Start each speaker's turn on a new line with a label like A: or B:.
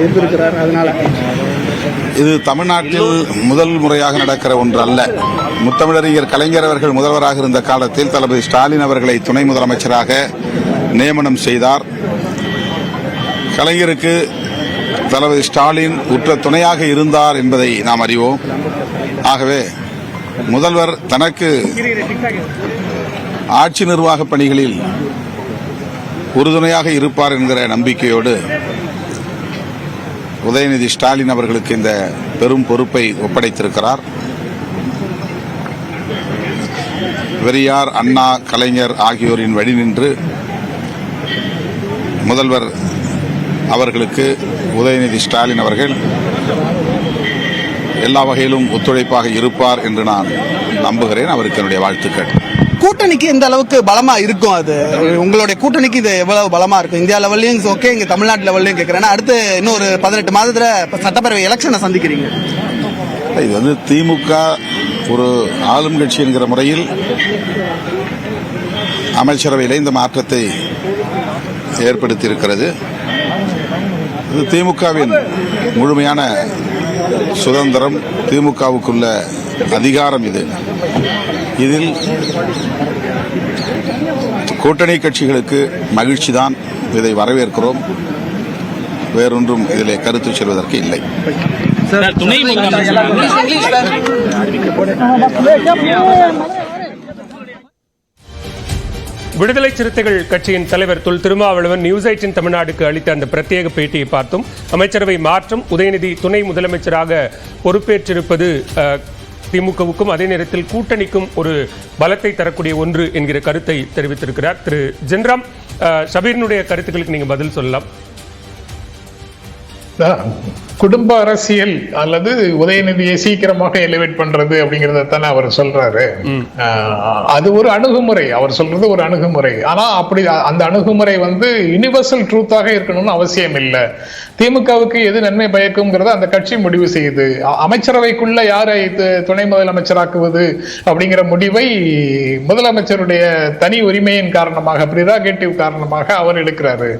A: இருந்திருக்கிறார். அதனால
B: இது தமிழ்நாட்டில் முதல் முறையாக நடக்கிற ஒன்று அல்ல. முத்தமிழறிஞர் கலைஞர் அவர்கள் முதல்வராக இருந்த காலத்தில் தளபதி ஸ்டாலின் அவர்களை துணை முதலமைச்சராக நியமனம் செய்தார். கலைஞருக்கு தளபதி ஸ்டாலின் உற்ற துணையாக இருந்தார் என்பதை நாம் அறிவோம். ஆகவே முதல்வர் தனக்கு ஆட்சி நிர்வாக பணிகளில் உறுதுணையாக இருப்பார் என்கிற நம்பிக்கையோடு உதயநிதி ஸ்டாலின் அவர்களுக்கு இந்த பெரும் பொறுப்பை ஒப்படைத்திருக்கிறார். பெரியார், அண்ணா, கலைஞர் ஆகியோரின் வழி நின்று முதல்வர் அவர்களுக்கு உதயநிதி ஸ்டாலின் அவர்கள் எல்லா வகையிலும் ஒத்துழைப்பாக இருப்பார் என்று நான் நம்புகிறேன். அவருக்கு என்னுடைய வாழ்த்துக்கள்.
A: கூட்டணிக்கு இந்த அளவுக்கு பலமா இருக்கும், அது உங்களுடைய கூட்டணிக்கு இது எவ்வளவு பலமா இருக்கும்? இந்தியா லெவல்லையும் ஓகே, இங்க தமிழ்நாட்டு லெவல்லையும் கேட்கிறேன். அடுத்து இன்னும் ஒரு 18 மாதத்துல சட்டப்பேரவை எலெக்ஷனை சந்திக்கிறீங்க.
B: இது திமுக ஒரு ஆளும் கட்சி என்கிற முறையில் அமைச்சரவையில் இந்த மாற்றத்தை ஏற்படுத்தியிருக்கிறது. இது திமுகவின் முழுமையான சுதந்திரம், திமுகவுக்குள்ள அதிகாரம். இதில் கூட்டணி கட்சிகளுக்கு மகிழ்ச்சிதான். இதை வரவேற்கிறோம். வேறொன்றும் இதிலே கருத்து சொல்வதற்கு இல்லை.
C: விடுதலை சிறுத்தைகள் கட்சியின் தலைவர் தொல் திருமாவளவன் நியூஸ் 18 தமிழ்நாடுக்கு அளித்த அந்த பிரத்யேக பேட்டியை பார்த்தோம். அமைச்சரவை மாற்றம், உதயநிதி துணை முதலமைச்சராக பொறுப்பேற்றிருப்பது திமுகவுக்கும் அதே நேரத்தில் கூட்டணிக்கும் ஒரு பலத்தை தரக்கூடிய ஒன்று என்கிற கருத்தை தெரிவித்திருக்கிறார். திரு ஜென்ராம், ஷபீரினுடைய கருத்துக்களுக்கு நீங்க பதில் சொல்லலாம்.
D: குடும்ப அரசியல் அல்லது உதயநிதியை சீக்கிரமாக எலிவேட் பண்றது அப்படிங்கறத தானே அவர் சொல்றாரு. அது ஒரு அணுகுமுறை, அவர் சொல்றது ஒரு அணுகுமுறை. ஆனா அப்படி அந்த அணுகுமுறை யுனிவர்சல் ட்ரூத்தாக இருக்கணும்னு அவசியம் இல்லை. திமுகவுக்கு எது நன்மை பயக்கும்ங்கிறத அந்த கட்சி முடிவு செய்யுது. அமைச்சரவைக்குள்ள யாரை துணை முதலமைச்சராக்குவது அப்படிங்கிற முடிவை முதலமைச்சருடைய தனி உரிமையின் காரணமாக, பிரிராகேட்டிவ் காரணமாக அவர் எடுக்கிறாரு.